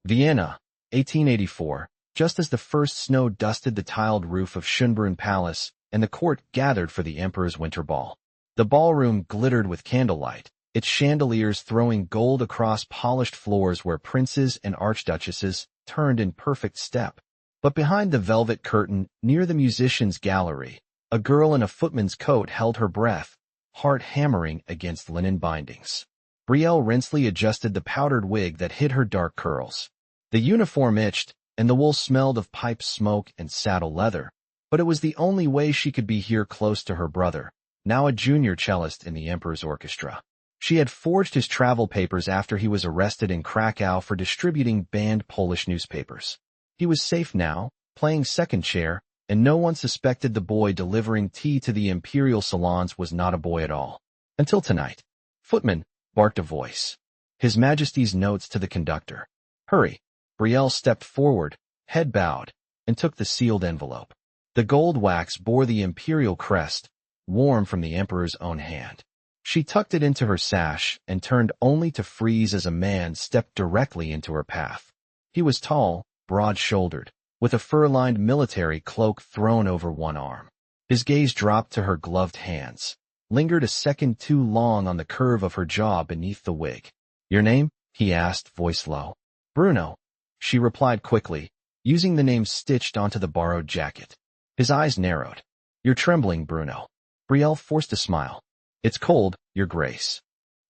Vienna, 1884, just as the first snow dusted the tiled roof of Schönbrunn Palace, and the court gathered for the emperor's winter ball. The ballroom glittered with candlelight, its chandeliers throwing gold across polished floors where princes and archduchesses turned in perfect step. But behind the velvet curtain, near the musicians' gallery, a girl in a footman's coat held her breath, heart hammering against linen bindings. Brielle Rensley adjusted the powdered wig that hid her dark curls. The uniform itched, and the wool smelled of pipe smoke and saddle leather, but it was the only way she could be here close to her brother, now a junior cellist in the emperor's orchestra. She had forged his travel papers after he was arrested in Krakow for distributing banned Polish newspapers. He was safe now, playing second chair, and no one suspected the boy delivering tea to the imperial salons was not a boy at all. Until tonight. "Footman," barked a voice. His Majesty's notes to the conductor. "Hurry." Brielle stepped forward, head bowed, and took the sealed envelope. The gold wax bore the imperial crest, warm from the emperor's own hand. She tucked it into her sash and turned only to freeze as a man stepped directly into her path. He was tall, broad-shouldered, with a fur-lined military cloak thrown over one arm. His gaze dropped to her gloved hands, lingered a second too long on the curve of her jaw beneath the wig. "Your name?" he asked, voice low. "Bruno," she replied quickly, using the name stitched onto the borrowed jacket. His eyes narrowed. "You're trembling, Bruno." Brielle forced a smile. "It's cold, Your Grace."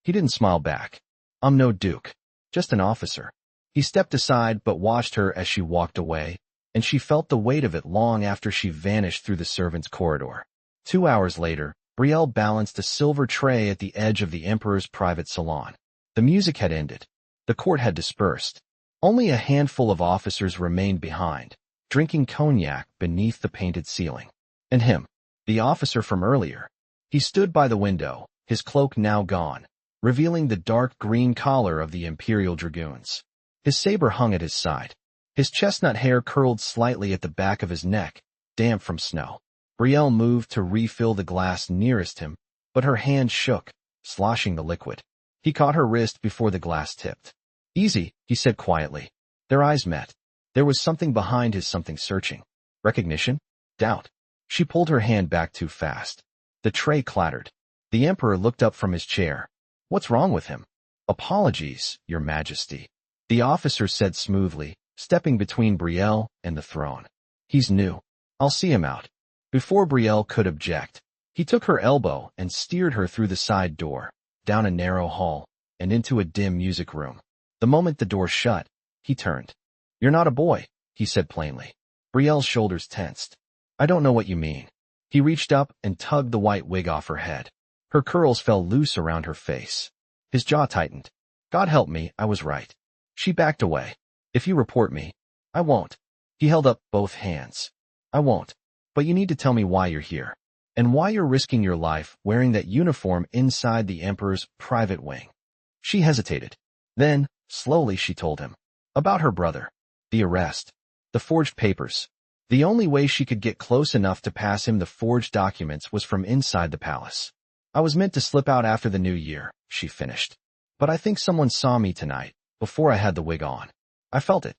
He didn't smile back. "I'm no duke. Just an officer." He stepped aside but watched her as she walked away, and she felt the weight of it long after she vanished through the servants' corridor. 2 hours later, Brielle balanced a silver tray at the edge of the emperor's private salon. The music had ended. The court had dispersed. Only a handful of officers remained behind, drinking cognac beneath the painted ceiling. And him, the officer from earlier. He stood by the window, his cloak now gone, revealing the dark green collar of the Imperial Dragoons. His saber hung at his side. His chestnut hair curled slightly at the back of his neck, damp from snow. Brielle moved to refill the glass nearest him, but her hand shook, sloshing the liquid. He caught her wrist before the glass tipped. "Easy," he said quietly. Their eyes met. There was something behind his something searching. Recognition? Doubt. She pulled her hand back too fast. The tray clattered. The emperor looked up from his chair. "What's wrong with him?" "Apologies, Your Majesty," the officer said smoothly, stepping between Brielle and the throne. "He's new. I'll see him out." Before Brielle could object, he took her elbow and steered her through the side door, down a narrow hall, and into a dim music room. The moment the door shut, he turned. "You're not a boy," he said plainly. Brielle's shoulders tensed. "I don't know what you mean." He reached up and tugged the white wig off her head. Her curls fell loose around her face. His jaw tightened. "God help me, I was right." She backed away. "If you report me." "I won't." He held up both hands. "I won't. But you need to tell me why you're here, and why you're risking your life wearing that uniform inside the Emperor's private wing." She hesitated. Then, slowly she told him. About her brother. The arrest. The forged papers. The only way she could get close enough to pass him the forged documents was from inside the palace. "I was meant to slip out after the new year," she finished. "But I think someone saw me tonight, before I had the wig on. I felt it."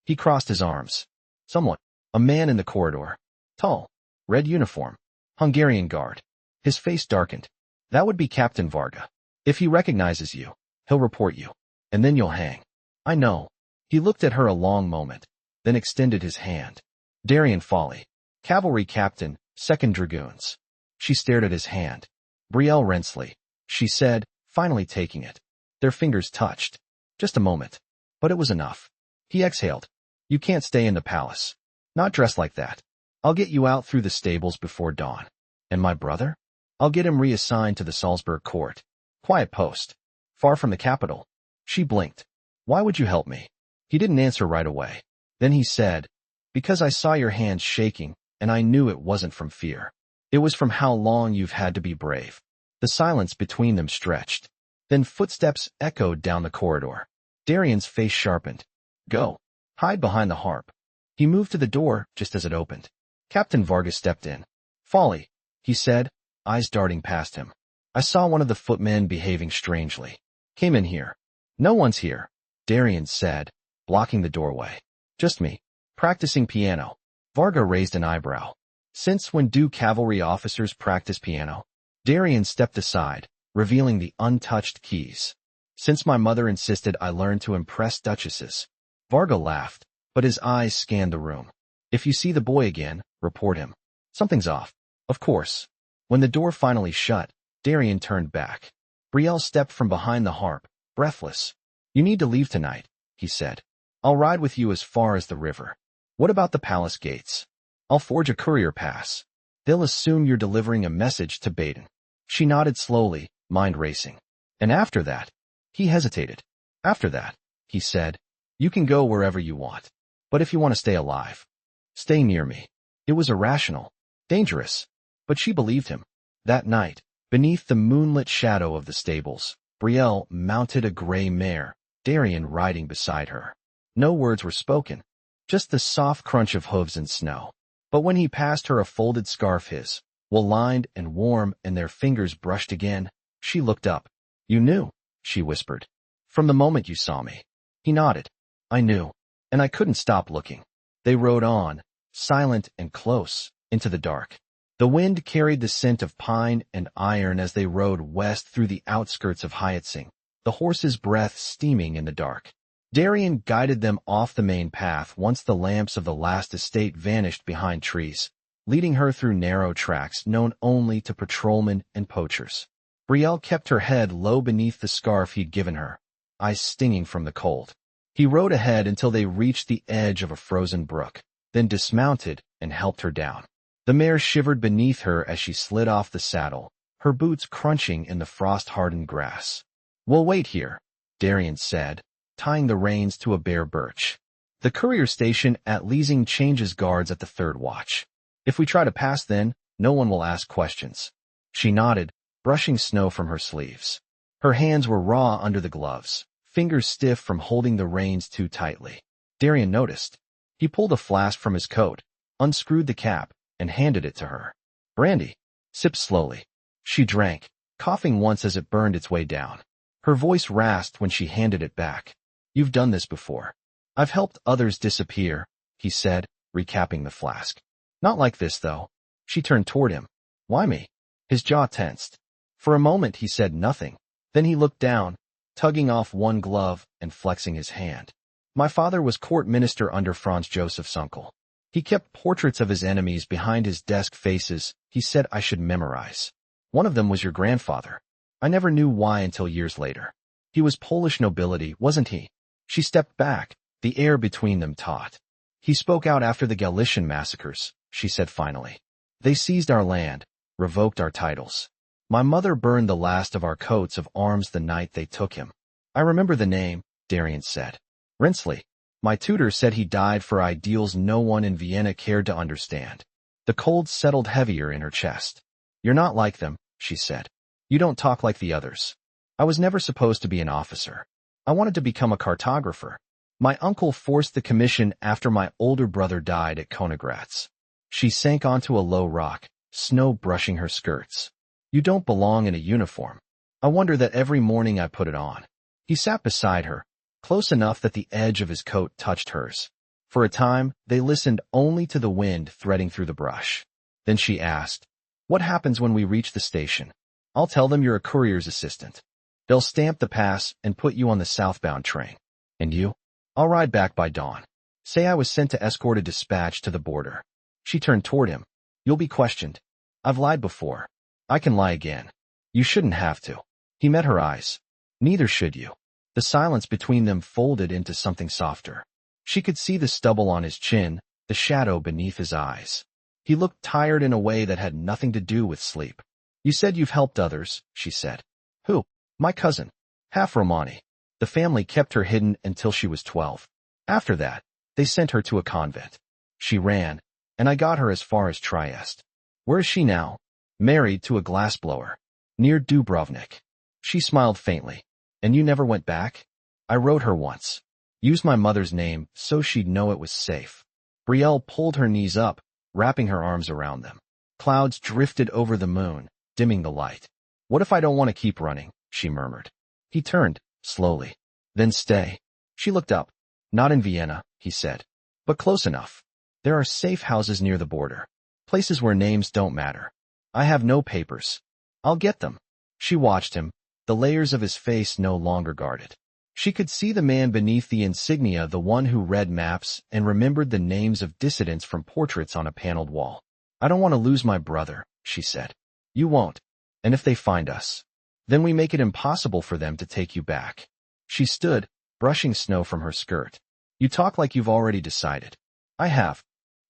He crossed his arms. "Someone. A man in the corridor. Tall. Red uniform. Hungarian guard." His face darkened. "That would be Captain Varga. If he recognizes you, he'll report you. And then you'll hang." "I know." He looked at her a long moment, then extended his hand. "Darian Fawley. Cavalry Captain, 2nd Dragoons." She stared at his hand. "Brielle Rensley," she said, finally taking it. Their fingers touched. Just a moment. But it was enough. He exhaled. "You can't stay in the palace. Not dressed like that. I'll get you out through the stables before dawn. And my brother? I'll get him reassigned to the Salzburg court. Quiet post. Far from the capital." She blinked. "Why would you help me?" He didn't answer right away. Then he said, "Because I saw your hands shaking, and I knew it wasn't from fear. It was from how long you've had to be brave." The silence between them stretched. Then footsteps echoed down the corridor. Darian's face sharpened. "Go. Hide behind the harp." He moved to the door just as it opened. Captain Vargas stepped in. "Fawley," he said, eyes darting past him. "I saw one of the footmen behaving strangely. Came in here." "No one's here," Darian said, blocking the doorway. Just me. Practicing piano. Varga raised an eyebrow. Since when do cavalry officers practice piano? Darian stepped aside, revealing the untouched keys. Since my mother insisted I learn to impress duchesses. Varga laughed, but his eyes scanned the room. If you see the boy again, report him. Something's off. Of course. When the door finally shut, Darian turned back. Brielle stepped from behind the harp, breathless. You need to leave tonight, he said. I'll ride with you as far as the river. What about the palace gates? I'll forge a courier pass. They'll assume you're delivering a message to Baden. She nodded slowly, mind racing. And after that? He hesitated. After that, he said, you can go wherever you want. But if you want to stay alive, stay near me. It was irrational, dangerous, but she believed him. That night, beneath the moonlit shadow of the stables, Brielle mounted a gray mare, Darian riding beside her. No words were spoken, just the soft crunch of hooves in snow. But when he passed her a folded scarf his, wool-lined and warm, and their fingers brushed again, she looked up. You knew, she whispered. From the moment you saw me. He nodded. I knew, and I couldn't stop looking. They rode on, silent and close, into the dark. The wind carried the scent of pine and iron as they rode west through the outskirts of Hyatsing, the horse's breath steaming in the dark. Darian guided them off the main path once the lamps of the last estate vanished behind trees, leading her through narrow tracks known only to patrolmen and poachers. Brielle kept her head low beneath the scarf he'd given her, eyes stinging from the cold. He rode ahead until they reached the edge of a frozen brook, then dismounted and helped her down. The mare shivered beneath her as she slid off the saddle, her boots crunching in the frost-hardened grass. We'll wait here, Darian said, tying the reins to a bare birch. The courier station at Leasing changes guards at the third watch. If we try to pass then, no one will ask questions. She nodded, brushing snow from her sleeves. Her hands were raw under the gloves, fingers stiff from holding the reins too tightly. Darian noticed. He pulled a flask from his coat, unscrewed the cap, and handed it to her. Brandy. Sipped slowly. She drank, coughing once as it burned its way down. Her voice rasped when she handed it back. You've done this before. I've helped others disappear, he said, recapping the flask. Not like this, though. She turned toward him. Why me? His jaw tensed. For a moment he said nothing. Then he looked down, tugging off one glove and flexing his hand. My father was court minister under Franz Joseph's uncle. He kept portraits of his enemies behind his desk faces he said I should memorize. One of them was your grandfather. I never knew why until years later. He was Polish nobility, wasn't he? She stepped back, the air between them taut. He spoke out after the Galician massacres, she said finally. They seized our land, revoked our titles. My mother burned the last of our coats of arms the night they took him. I remember the name, Darian said. Rensley. My tutor said he died for ideals no one in Vienna cared to understand. The cold settled heavier in her chest. You're not like them, she said. You don't talk like the others. I was never supposed to be an officer. I wanted to become a cartographer. My uncle forced the commission after my older brother died at Konigratz. She sank onto a low rock, snow brushing her skirts. You don't belong in a uniform. I wonder that every morning I put it on. He sat beside her, close enough that the edge of his coat touched hers. For a time, they listened only to the wind threading through the brush. Then she asked, what happens when we reach the station? I'll tell them you're a courier's assistant. They'll stamp the pass and put you on the southbound train. And you? I'll ride back by dawn. Say I was sent to escort a dispatch to the border. She turned toward him. You'll be questioned. I've lied before. I can lie again. You shouldn't have to. He met her eyes. Neither should you. The silence between them folded into something softer. She could see the stubble on his chin, the shadow beneath his eyes. He looked tired in a way that had nothing to do with sleep. You said you've helped others, she said. Who? My cousin. Half Romani. The family kept her hidden until she was 12. After that, they sent her to a convent. She ran, and I got her as far as Trieste. Where is she now? Married to a glassblower. Near Dubrovnik. She smiled faintly. And you never went back? I wrote her once. Used my mother's name so she'd know it was safe. Brielle pulled her knees up, wrapping her arms around them. Clouds drifted over the moon, dimming the light. What if I don't want to keep running? She murmured. He turned, slowly. Then stay. She looked up. Not in Vienna, he said. But close enough. There are safe houses near the border. Places where names don't matter. I have no papers. I'll get them. She watched him, the layers of his face no longer guarded. She could see the man beneath the insignia, the one who read maps and remembered the names of dissidents from portraits on a paneled wall. I don't want to lose my brother, she said. You won't. And if they find us, then we make it impossible for them to take you back. She stood, brushing snow from her skirt. You talk like you've already decided. I have.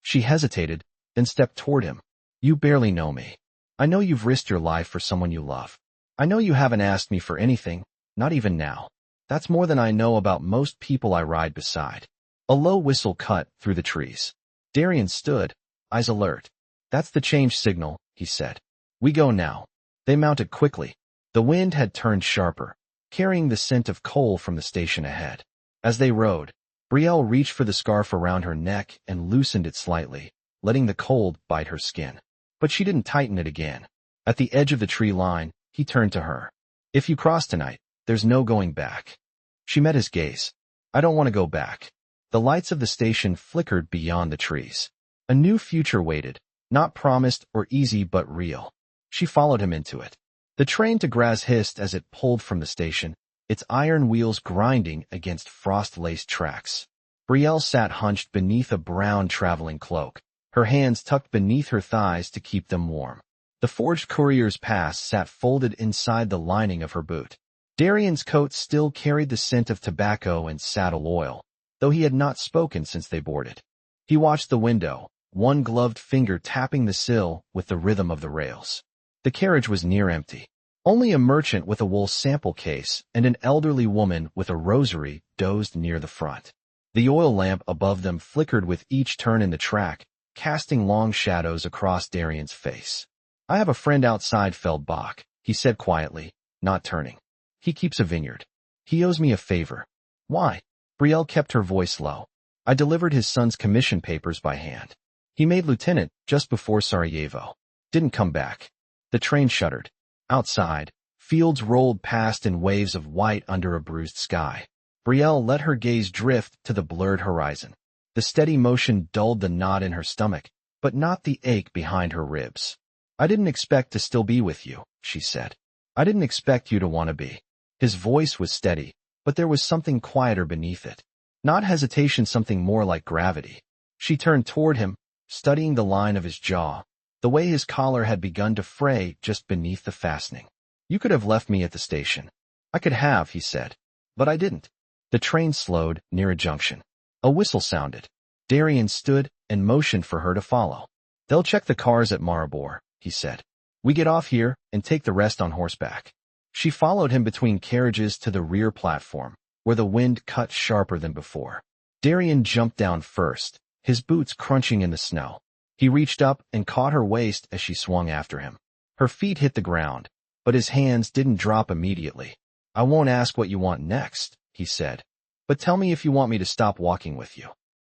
She hesitated, then stepped toward him. You barely know me. I know you've risked your life for someone you love. I know you haven't asked me for anything, not even now. That's more than I know about most people I ride beside. A low whistle cut through the trees. Darian stood, eyes alert. That's the change signal, he said. We go now. They mounted quickly. The wind had turned sharper, carrying the scent of coal from the station ahead. As they rode, Brielle reached for the scarf around her neck and loosened it slightly, letting the cold bite her skin. But she didn't tighten it again. At the edge of the tree line, he turned to her. If you cross tonight, there's no going back. She met his gaze. I don't want to go back. The lights of the station flickered beyond the trees. A new future waited, not promised or easy but real. She followed him into it. The train to Graz hissed as it pulled from the station, its iron wheels grinding against frost-laced tracks. Brielle sat hunched beneath a brown traveling cloak, her hands tucked beneath her thighs to keep them warm. The forged courier's pass sat folded inside the lining of her boot. Darian's coat still carried the scent of tobacco and saddle oil, though he had not spoken since they boarded. He watched the window, one gloved finger tapping the sill with the rhythm of the rails. The carriage was near empty. Only a merchant with a wool sample case and an elderly woman with a rosary dozed near the front. The oil lamp above them flickered with each turn in the track, casting long shadows across Darian's face. I have a friend outside Feldbach, he said quietly, not turning. He keeps a vineyard. He owes me a favor. Why? Brielle kept her voice low. I delivered his son's commission papers by hand. He made lieutenant just before Sarajevo. Didn't come back. The train shuddered. Outside, fields rolled past in waves of white under a bruised sky. Brielle let her gaze drift to the blurred horizon. The steady motion dulled the knot in her stomach, but not the ache behind her ribs. I didn't expect to still be with you, she said. I didn't expect you to want to be. His voice was steady, but there was something quieter beneath it. Not hesitation, something more like gravity. She turned toward him, studying the line of his jaw, the way his collar had begun to fray just beneath the fastening. You could have left me at the station. I could have, he said. But I didn't. The train slowed near a junction. A whistle sounded. Darian stood and motioned for her to follow. They'll check the cars at Maribor, he said. We get off here and take the rest on horseback. She followed him between carriages to the rear platform, where the wind cut sharper than before. Darian jumped down first, his boots crunching in the snow. He reached up and caught her waist as she swung after him. Her feet hit the ground, but his hands didn't drop immediately. I won't ask what you want next, he said. But tell me if you want me to stop walking with you.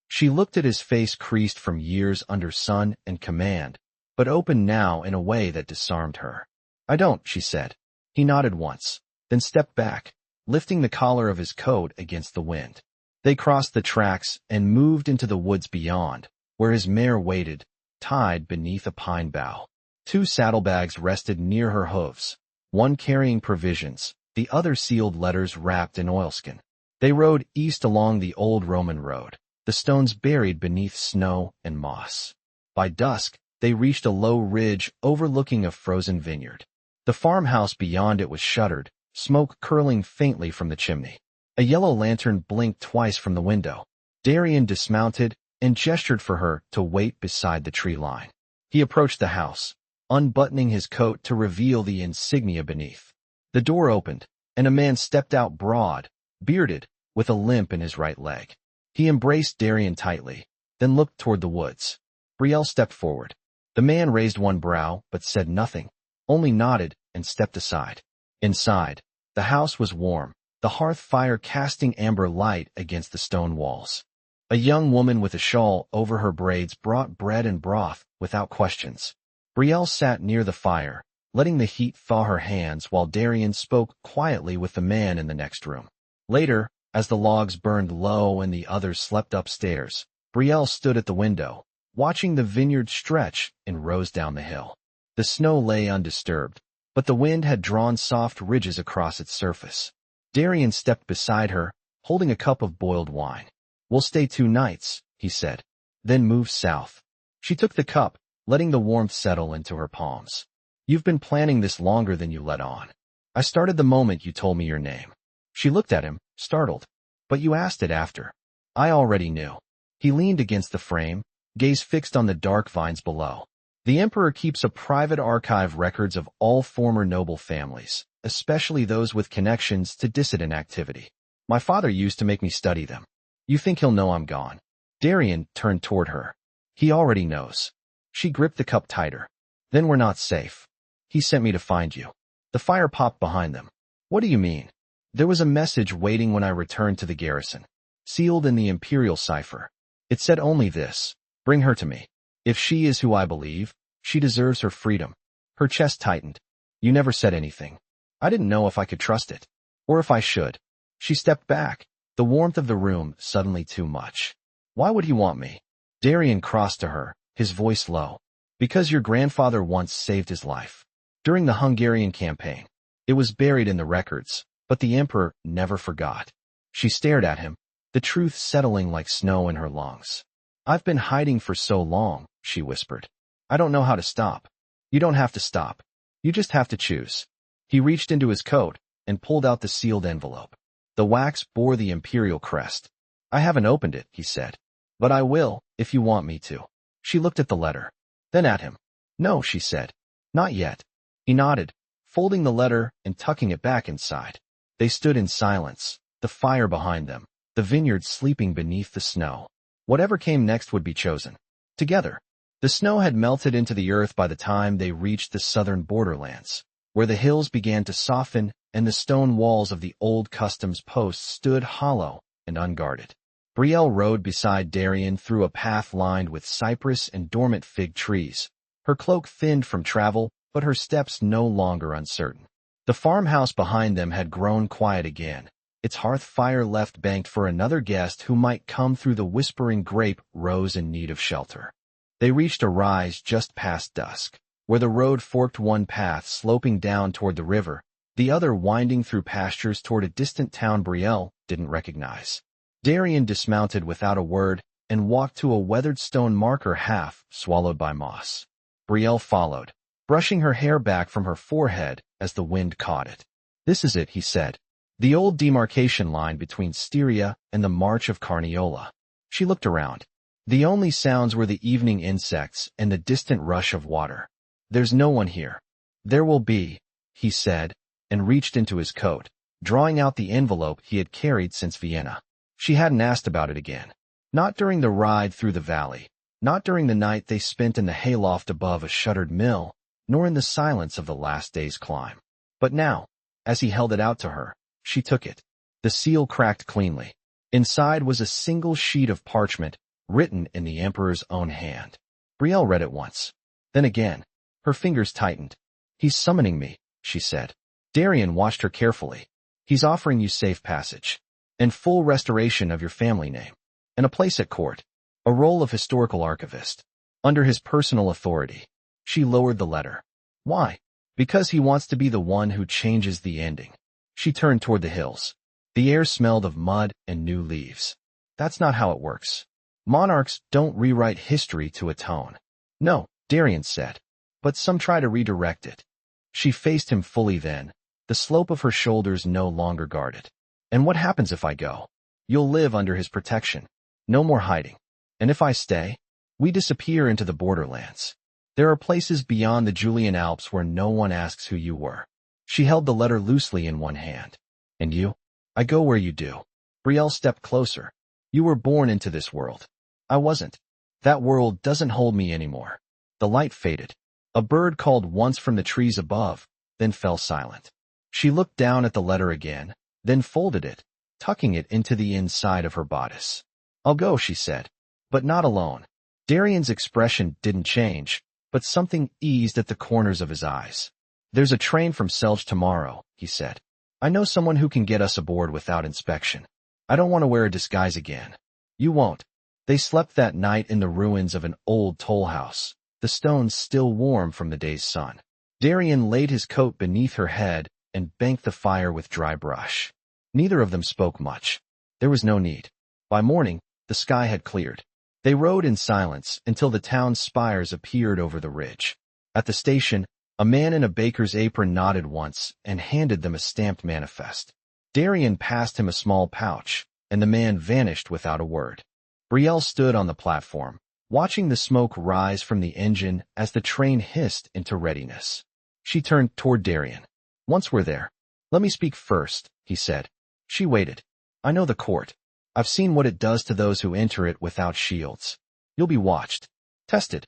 She looked at his face creased from years under sun and command, but open now in a way that disarmed her. I don't, she said. He nodded once, then stepped back, lifting the collar of his coat against the wind. They crossed the tracks and moved into the woods beyond, where his mare waited, tied beneath a pine bough. 2 saddlebags rested near her hooves, one carrying provisions, the other sealed letters wrapped in oilskin. They rode east along the old Roman road, the stones buried beneath snow and moss. By dusk, they reached a low ridge overlooking a frozen vineyard. The farmhouse beyond it was shuttered, smoke curling faintly from the chimney. A yellow lantern blinked twice from the window. Darian dismounted and gestured for her to wait beside the tree line. He approached the house, unbuttoning his coat to reveal the insignia beneath. The door opened, and a man stepped out broad, bearded, with a limp in his right leg. He embraced Darian tightly, then looked toward the woods. Brielle stepped forward. The man raised one brow but said nothing, only nodded and stepped aside. Inside, the house was warm, the hearth fire casting amber light against the stone walls. A young woman with a shawl over her braids brought bread and broth without questions. Brielle sat near the fire, letting the heat thaw her hands while Darian spoke quietly with the man in the next room. Later, As the logs burned low and the others slept upstairs, Brielle stood at the window, watching the vineyard stretch in rows down the hill. The snow lay undisturbed, but the wind had drawn soft ridges across its surface. Darian stepped beside her, holding a cup of boiled wine. "We'll stay 2 nights," he said, "then move south." She took the cup, letting the warmth settle into her palms. "You've been planning this longer than you let on. I started the moment you told me your name." She looked at him, startled. "But you asked it after." "I already knew." He leaned against the frame, gaze fixed on the dark vines below. "The Emperor keeps a private archive records of all former noble families, especially those with connections to dissident activity. My father used to make me study them. You think he'll know I'm gone?" Darian turned toward her. "He already knows." She gripped the cup tighter. "Then we're not safe. He sent me to find you." The fire popped behind them. "What do you mean?" "There was a message waiting when I returned to the garrison, sealed in the imperial cipher. It said only this: bring her to me. If she is who I believe, she deserves her freedom." Her chest tightened. "You never said anything." "I didn't know if I could trust it. Or if I should." She stepped back, the warmth of the room suddenly too much. "Why would he want me?" Darian crossed to her, his voice low. "Because your grandfather once saved his life. During the Hungarian campaign. It was buried in the records, but the Emperor never forgot." She stared at him, the truth settling like snow in her lungs. "I've been hiding for so long," she whispered. "I don't know how to stop." "You don't have to stop. You just have to choose." He reached into his coat and pulled out the sealed envelope. The wax bore the imperial crest. "I haven't opened it," he said. "But I will, if you want me to." She looked at the letter, then at him. "No," she said. "Not yet." He nodded, folding the letter and tucking it back inside. They stood in silence, the fire behind them, the vineyard sleeping beneath the snow. Whatever came next would be chosen. Together. The snow had melted into the earth by the time they reached the southern borderlands, where the hills began to soften and the stone walls of the old customs post stood hollow and unguarded. Brielle rode beside Darian through a path lined with cypress and dormant fig trees. Her cloak thinned from travel, but her steps no longer uncertain. The farmhouse behind them had grown quiet again, its hearth fire left banked for another guest who might come through the whispering grape rose in need of shelter. They reached a rise just past dusk, where the road forked, one path sloping down toward the river, the other winding through pastures toward a distant town Brielle didn't recognize. Darian dismounted without a word and walked to a weathered stone marker half swallowed by moss. Brielle followed, brushing her hair back from her forehead as the wind caught it. "This is it," he said. "The old demarcation line between Styria and the March of Carniola." She looked around. The only sounds were the evening insects and the distant rush of water. "There's no one here." "There will be," he said, and reached into his coat, drawing out the envelope he had carried since Vienna. She hadn't asked about it again. Not during the ride through the valley, not during the night they spent in the hayloft above a shuttered mill, nor in the silence of the last day's climb. But now, as he held it out to her, she took it. The seal cracked cleanly. Inside was a single sheet of parchment, written in the Emperor's own hand. Brielle read it once. Then again. Her fingers tightened. "He's summoning me," she said. Darian watched her carefully. "He's offering you safe passage, and full restoration of your family name, and a place at court, a role of historical archivist, under his personal authority." She lowered the letter. "Why?" "Because he wants to be the one who changes the ending." She turned toward the hills. The air smelled of mud and new leaves. "That's not how it works. Monarchs don't rewrite history to atone." "No," Darian said. "But some try to redirect it." She faced him fully then, the slope of her shoulders no longer guarded. "And what happens if I go?" "You'll live under his protection. No more hiding. And if I stay, we disappear into the borderlands. There are places beyond the Julian Alps where no one asks who you were." She held the letter loosely in one hand. "And you?" "I go where you do." Brielle stepped closer. "You were born into this world. I wasn't. That world doesn't hold me anymore." The light faded. A bird called once from the trees above, then fell silent. She looked down at the letter again, then folded it, tucking it into the inside of her bodice. "I'll go," she said. "But not alone." Darian's expression didn't change, but something eased at the corners of his eyes. "There's a train from Selj tomorrow," he said. "I know someone who can get us aboard without inspection." I don't want to wear a disguise again. You won't. They slept that night in the ruins of an old toll house, the stones still warm from the day's sun. Darian laid his coat beneath her head and banked the fire with dry brush. Neither of them spoke much. There was no need. By morning, the sky had cleared. They rode in silence until the town's spires appeared over the ridge. At the station, a man in a baker's apron nodded once and handed them a stamped manifest. Darian passed him a small pouch, and the man vanished without a word. Brielle stood on the platform, watching the smoke rise from the engine as the train hissed into readiness. She turned toward Darian. Once we're there, let me speak first, he said. She waited. I know the court. I've seen what it does to those who enter it without shields. You'll be watched, tested.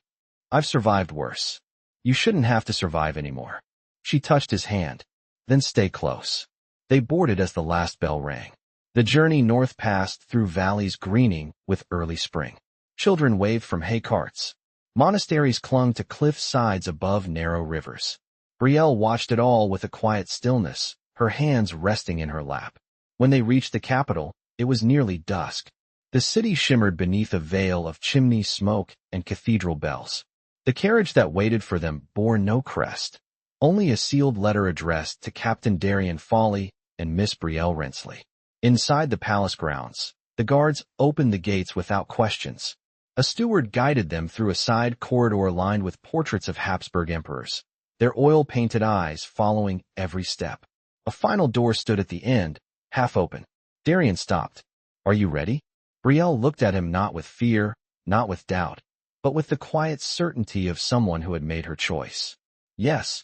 I've survived worse. You shouldn't have to survive anymore. She touched his hand. Then stay close. They boarded as the last bell rang. The journey north passed through valleys greening with early spring. Children waved from hay carts. Monasteries clung to cliff sides above narrow rivers. Brielle watched it all with a quiet stillness, her hands resting in her lap. When they reached the capital, it was nearly dusk. The city shimmered beneath a veil of chimney smoke and cathedral bells. The carriage that waited for them bore no crest, only a sealed letter addressed to Captain Darian Fawley and Miss Brielle Rensley. Inside the palace grounds, the guards opened the gates without questions. A steward guided them through a side corridor lined with portraits of Habsburg emperors, their oil-painted eyes following every step. A final door stood at the end, half open. Darian stopped. Are you ready? Brielle looked at him not with fear, not with doubt, but with the quiet certainty of someone who had made her choice. Yes.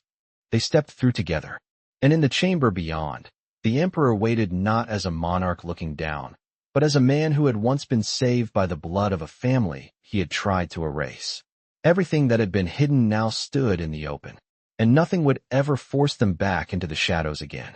They stepped through together. And in the chamber beyond, the emperor waited not as a monarch looking down, but as a man who had once been saved by the blood of a family he had tried to erase. Everything that had been hidden now stood in the open, and nothing would ever force them back into the shadows again.